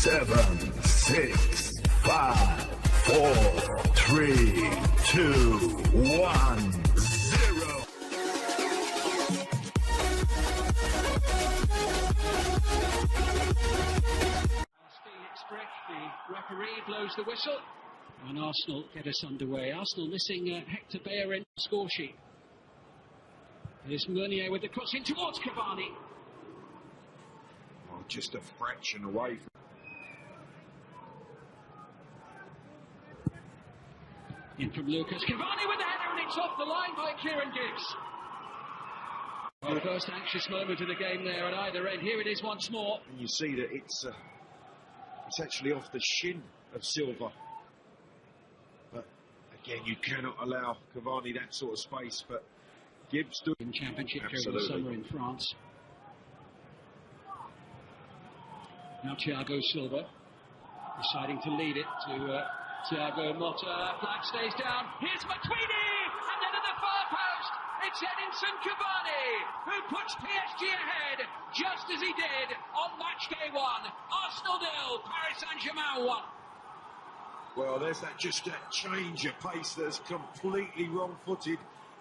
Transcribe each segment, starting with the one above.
7, 6, 5, 4, 3, 2, 1, 0. The referee blows the whistle, and Arsenal get us underway. Arsenal missing Hector Bellerin in the score sheet. Here's Meunier with the cross in towards Cavani. Well, just a fraction away. In from Lucas. Cavani with the header, and it's off the line by Kieran Gibbs. Well, the first anxious moment of the game there at either end. Here it is once more. And you see that it's actually off the shin of Silva. But again, you cannot allow Cavani that sort of space. But Gibbs doing in Championship during the summer in France. Now Thiago Silva deciding to lead it to Thiago Motta. Flag stays down. Here's Matuidi, and then at the far post, it's Edinson Cavani who puts PSG ahead, just as he did on match day 1. Arsenal 0, Paris Saint-Germain 1. Well, there's that change of pace that's completely wrong-footed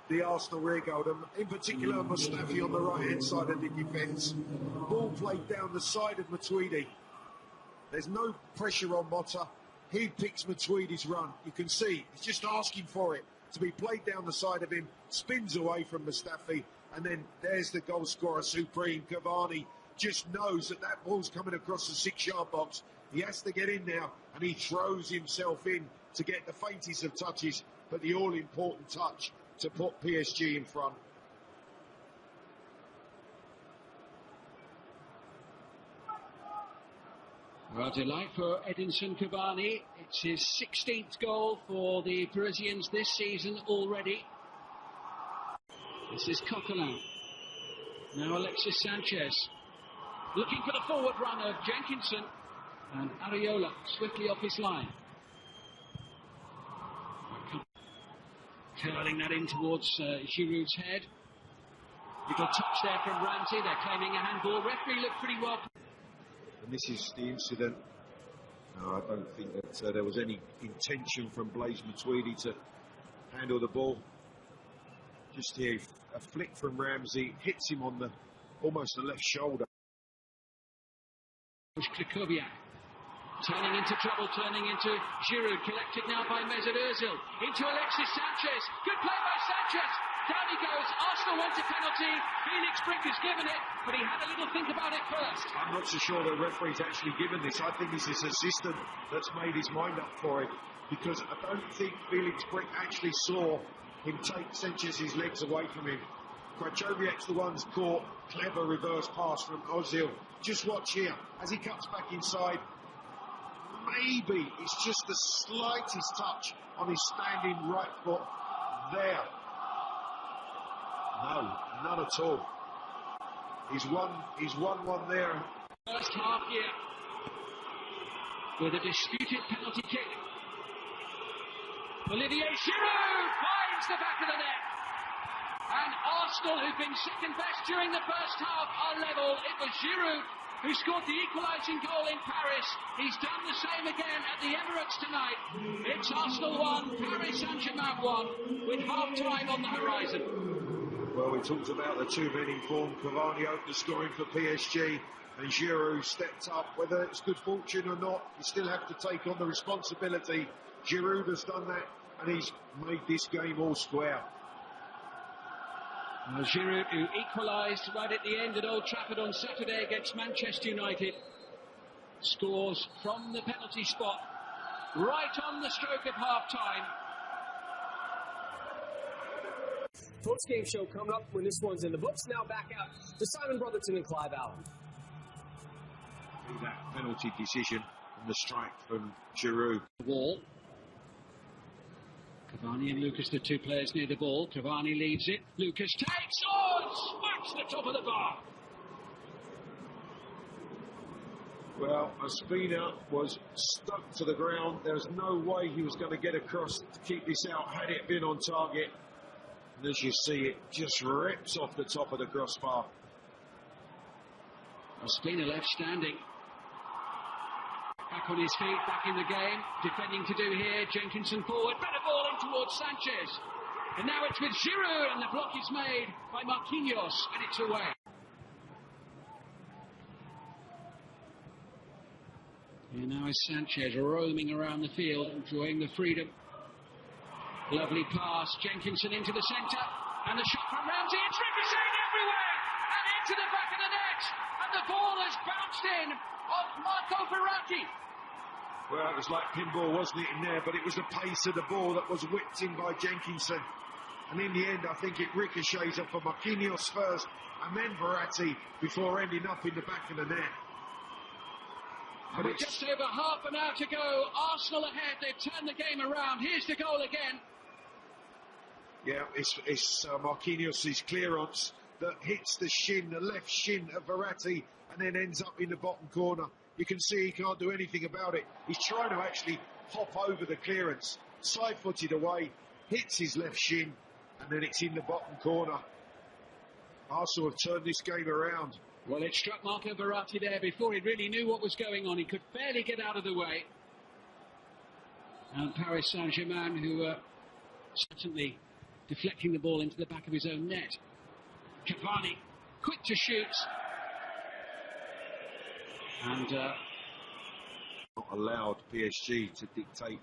the Arsenal rearguard, and in particular Mustafi on the right-hand side of the defence. Ball played down the side of Matuidi. There's no pressure on Motta. He picks Matuidi's run. You can see he's just asking for it to be played down the side of him, spins away from Mustafi, and then there's the goal scorer supreme. Cavani just knows that that ball's coming across the 6-yard box. He has to get in now, and he throws himself in to get the faintest of touches, but the all-important touch to put PSG in front. Well, delight for Edinson Cavani. It's his 16th goal for the Parisians this season already. This is Coquelin. Now Alexis Sanchez. Looking for the forward run of Jenkinson. And Areola swiftly off his line. Curling that in towards Giroud's head. Little touch there from Ramsey. They're claiming a handball. Referee looked pretty well. And this is the incident. No, I don't think that there was any intention from Blaise Matuidi to handle the ball. Just here, a flick from Ramsey hits him on almost the left shoulder. Klikoviak turning into trouble, turning into Giroud, collected now by Mesut Ozil, into Alexis Sanchez. Good play by Sanchez. Down he goes. Arsenal went to penalty. Felix Brick has given it, but he had a little think about it first. I'm not so sure the referee's actually given this. I think it's his assistant that's made his mind up for it, because I don't think Felix Brick actually saw him take Sanchez's legs away from him. Krychowiak's the one's caught. Clever reverse pass from Ozil. Just watch here as he cuts back inside. Maybe it's just the slightest touch on his standing right foot there. No, none at all. He's won one there. First half here with a disputed penalty kick. Olivier Giroud finds the back of the net. And Arsenal, who've been second best during the first half, are level. It was Giroud who scored the equalising goal in Paris. He's done the same again at the Emirates tonight. It's Arsenal 1, Paris Saint-Germain 1, with half-time on the horizon. Well, we talked about the two men in form. Cavani opened the scoring for PSG, and Giroud stepped up. Whether it's good fortune or not, you still have to take on the responsibility. Giroud has done that, and he's made this game all square. Well, Giroud, who equalised right at the end at Old Trafford on Saturday against Manchester United, scores from the penalty spot, right on the stroke of half-time. Post-game show coming up when this one's in the books. Now back out to Simon Brotherton and Clive Allen. That penalty decision and the strike from Giroud. Wall. Cavani and Lucas, the two players near the ball. Cavani leaves it. Lucas takes. Oh, smacks the top of the bar. Well, Ospina was stuck to the ground. There's no way he was going to get across to keep this out had it been on target. And as you see, it just rips off the top of the crossbar. Ospina left standing. Back on his feet, back in the game. Defending to do here. Jenkinson forward. Better ball in towards Sanchez. And now it's with Giroud, and the block is made by Marquinhos, and it's away. Here now is Sanchez roaming around the field, enjoying the freedom. Lovely pass. Jenkinson into the centre. And the shot from Ramsey. It's ricocheted everywhere. And into the back of the net. And the ball has bounced in off Marco Verratti. Well, it was like pinball, wasn't it, in there? But it was the pace of the ball that was whipped in by Jenkinson. And in the end, I think it ricochets off of Marquinhos first and then Verratti before ending up in the back of the net. But with just over half an hour to go, Arsenal ahead. They've turned the game around. Here's the goal again. Yeah, it's Marquinhos' clearance that hits the shin, the left shin of Verratti, and then ends up in the bottom corner. You can see he can't do anything about it. He's trying to actually hop over the clearance, side-footed away, hits his left shin, and then it's in the bottom corner. Arsenal have turned this game around. Well, it struck Marco Verratti there before he really knew what was going on. He could barely get out of the way. And Paris Saint-Germain, who are certainly deflecting the ball into the back of his own net. Cavani, quick to shoot. And not allowed PSG to dictate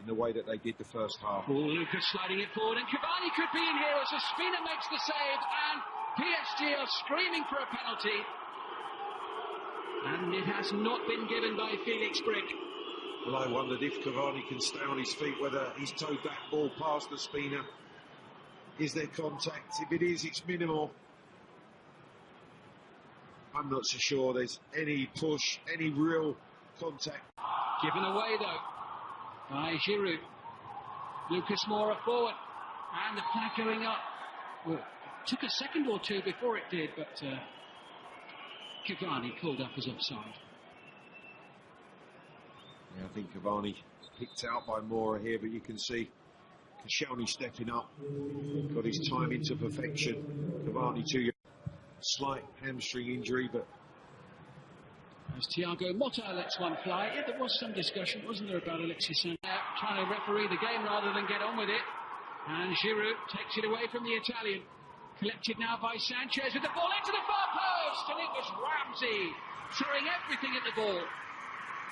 in the way that they did the first half. Oh, Lucas sliding it forward, and Cavani could be in here as Ospina makes the save, and PSG are screaming for a penalty. And it has not been given by Felix Brick. Well, I wondered if Cavani can stay on his feet, whether he's towed that ball past Ospina. Is there contact? If it is, it's minimal. I'm not so sure there's any push, any real contact. Given away, though, by Giroud. Lucas Moura forward. And the flag going up. Well, it took a second or two before it did, but Cavani pulled up as offside. Yeah, I think Cavani picked out by Moura here, but you can see Koscielny stepping up, got his time into perfection. Cavani too, slight hamstring injury, but as Thiago Motta lets one fly. Yeah, there was some discussion, wasn't there, about Alexis Sanchez trying to referee the game rather than get on with it. And Giroud takes it away from the Italian. Collected now by Sanchez with the ball into the far post, and it was Ramsey throwing everything at the ball.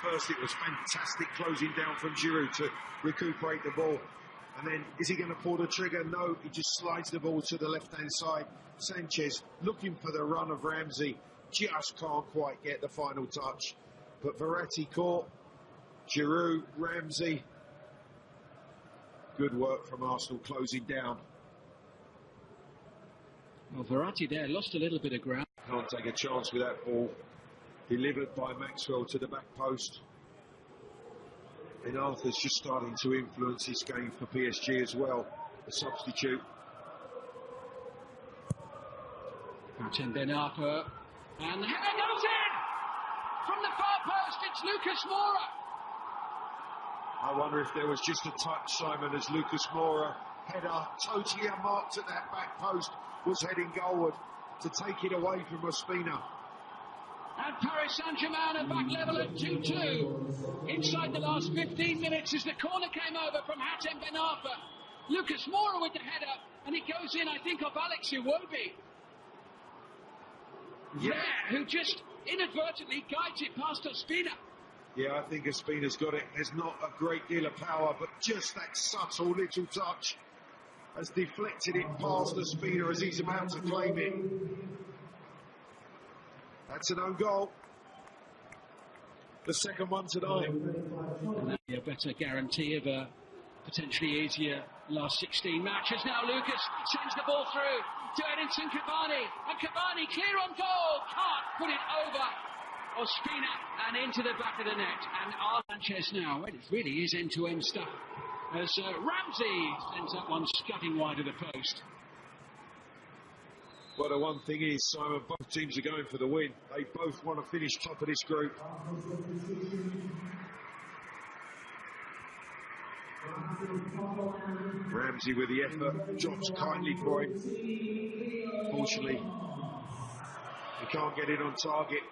First, it was fantastic closing down from Giroud to recuperate the ball. And then, is he going to pull the trigger? No, he just slides the ball to the left-hand side. Sanchez looking for the run of Ramsey, just can't quite get the final touch. But Verratti caught, Giroud, Ramsey. Good work from Arsenal closing down. Well, Verratti there lost a little bit of ground. Can't take a chance with that ball. Delivered by Maxwell to the back post. And Arthur's just starting to influence this game for PSG as well, a substitute. Hatem Ben Arfa, and the header goes in! From the far post, it's Lucas Moura. I wonder if there was just a touch, Simon, as Lucas Moura, header totally unmarked at that back post, was heading goalward to take it away from Ospina. And Paris Saint-Germain are back level at 2-2. Inside the last 15 minutes as the corner came over from Hatem Ben Arfa. Lucas Moura with the header, and it goes in, I think, off Alex Iwobi. Yeah. There, who just inadvertently guides it past Ospina. Yeah, I think Ospina's got it. There's not a great deal of power, but just that subtle little touch has deflected it past Ospina as he's about to claim it. That's an own goal. The second one tonight. And that'd be a better guarantee of a potentially easier last 16 matches. Now Lucas sends the ball through to Edinson Cavani. And Cavani clear on goal. Can't put it over Ospina and into the back of the net. And Sanchez now. Well, it really is end-to-end stuff. As Ramsey sends that one scudding wide of the post. Well, the one thing is, Simon, both teams are going for the win. They both want to finish top of this group. Ramsey with the effort, drops kindly for him. Fortunately, he can't get it on target,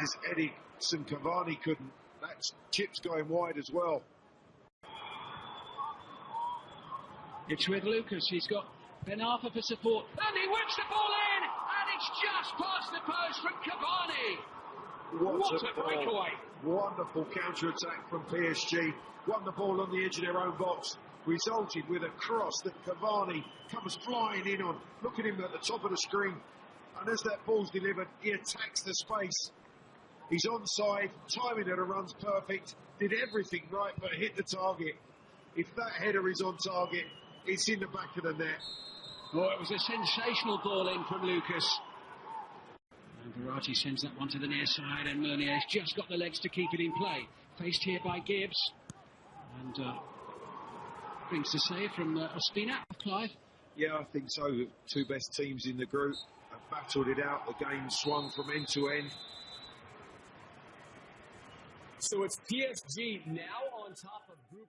as Edinson Cavani couldn't. That chip's going wide as well. It's with Lucas. He's got Ben Arthur for support. And he whips the ball in. And it's just past the post from Cavani. What a breakaway. Wonderful counter-attack from PSG. Won the ball on the edge of their own box. Resulted with a cross that Cavani comes flying in on. Look at him at the top of the screen. And as that ball's delivered, he attacks the space. He's onside, timing of the run's perfect, did everything right but hit the target. If that header is on target, it's in the back of the net. Oh, it was a sensational ball in from Lucas. And Verratti sends that one to the near side, and Meunier's just got the legs to keep it in play. Faced here by Gibbs. And things to say from Ospina, Clive. Yeah, I think so. The two best teams in the group have battled it out. The game swung from end to end. So it's PSG now on top of Group